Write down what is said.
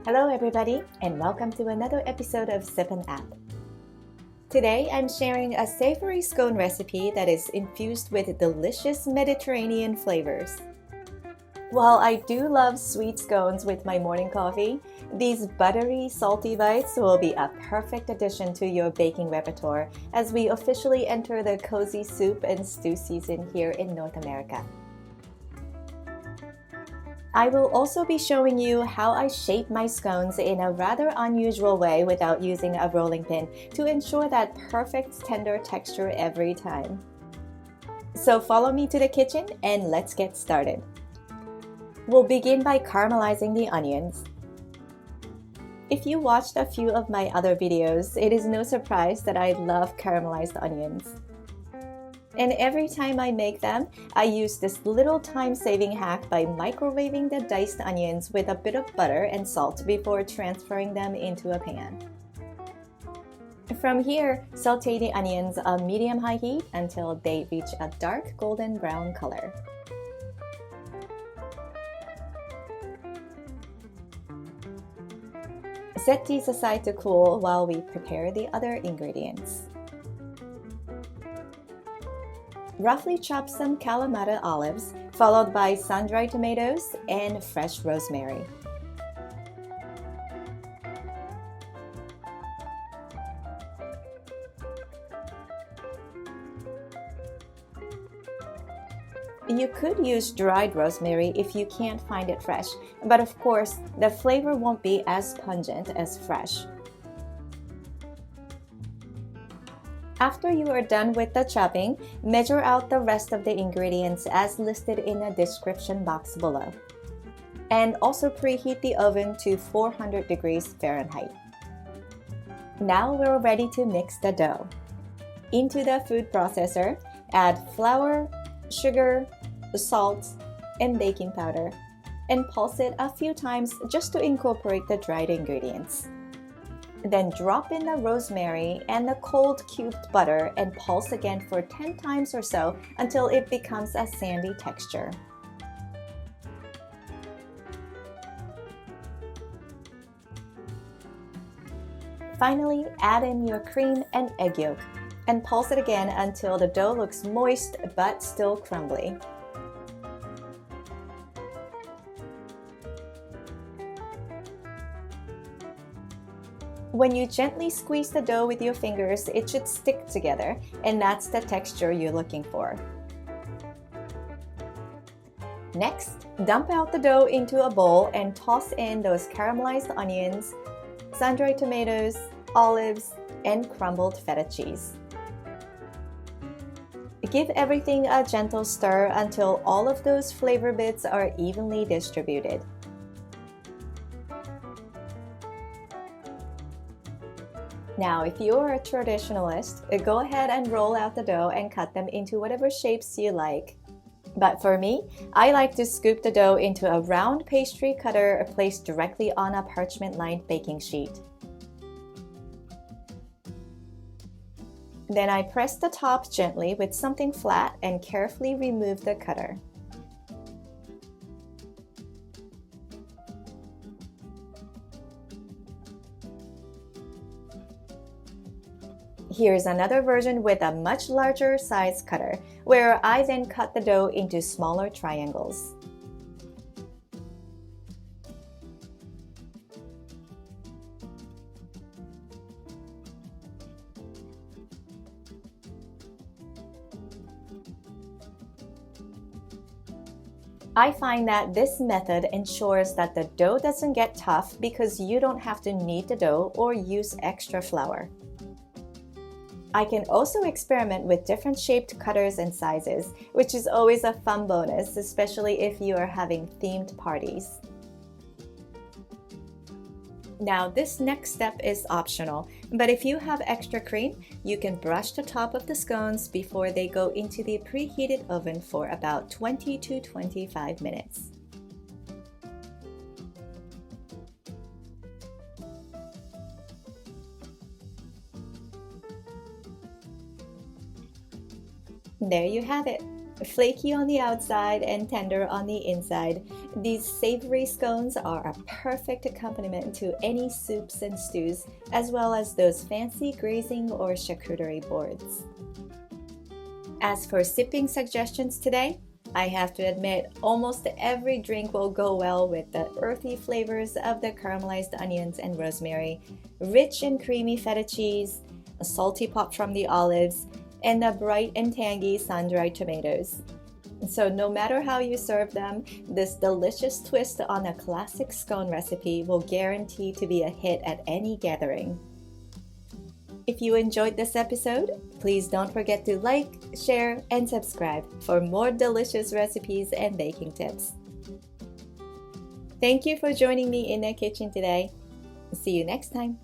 Hello everybody, and welcome to another episode of Sip and App. Today I'm sharing a savory scone recipe that is infused with delicious Mediterranean flavors. While I do love sweet scones with my morning coffee, these buttery, salty bites will be a perfect addition to your baking repertoire as we officially enter the cozy soup and stew season here in North America. I will also be showing you how I shape my scones in a rather unusual way without using a rolling pin to ensure that perfect tender texture every time. So follow me to the kitchen and let's get started. We'll begin by caramelizing the onions. If you watched a few of my other videos, it is no surprise that I love caramelized onions. And every time I make them, I use this little time-saving hack by microwaving the diced onions with a bit of butter and salt before transferring them into a pan. From here, saute the onions on medium-high heat until they reach a dark golden brown color. Set these aside to cool while we prepare the other ingredients. Roughly chop some Kalamata olives, followed by sun-dried tomatoes and fresh rosemary. You could use dried rosemary if you can't find it fresh, but of course, the flavor won't be as pungent as fresh. After you are done with the chopping, measure out the rest of the ingredients as listed in the description box below. And also preheat the oven to 400 degrees Fahrenheit. Now we're ready to mix the dough. Into the food processor, add flour, sugar, salt, and baking powder, and pulse it a few times just to incorporate the dried ingredients. Then drop in the rosemary and the cold cubed butter and pulse again for 10 times or so until it becomes a sandy texture. Finally, add in your cream and egg yolk and pulse it again until the dough looks moist but still crumbly. When you gently squeeze the dough with your fingers, it should stick together, and that's the texture you're looking for. Next, dump out the dough into a bowl and toss in those caramelized onions, sun-dried tomatoes, olives, and crumbled feta cheese. Give everything a gentle stir until all of those flavor bits are evenly distributed. Now, if you're a traditionalist, go ahead and roll out the dough and cut them into whatever shapes you like. But for me, I like to scoop the dough into a round pastry cutter placed directly on a parchment-lined baking sheet. Then I press the top gently with something flat and carefully remove the cutter. Here's another version with a much larger size cutter, where I then cut the dough into smaller triangles. I find that this method ensures that the dough doesn't get tough because you don't have to knead the dough or use extra flour. I can also experiment with different shaped cutters and sizes, which is always a fun bonus, especially if you are having themed parties. Now, this next step is optional, but if you have extra cream, you can brush the top of the scones before they go into the preheated oven for about 20 to 25 minutes. There you have it. Flaky on the outside and tender on the inside. These savory scones are a perfect accompaniment to any soups and stews, as well as those fancy grazing or charcuterie boards. As for sipping suggestions today, I have to admit almost every drink will go well with the earthy flavors of the caramelized onions and rosemary, rich and creamy feta cheese, a salty pop from the olives, and the bright and tangy sun-dried tomatoes. So no matter how you serve them, this delicious twist on a classic scone recipe will guarantee to be a hit at any gathering. If you enjoyed this episode, please don't forget to like, share, and subscribe for more delicious recipes and baking tips. Thank you for joining me in the kitchen today. See you next time.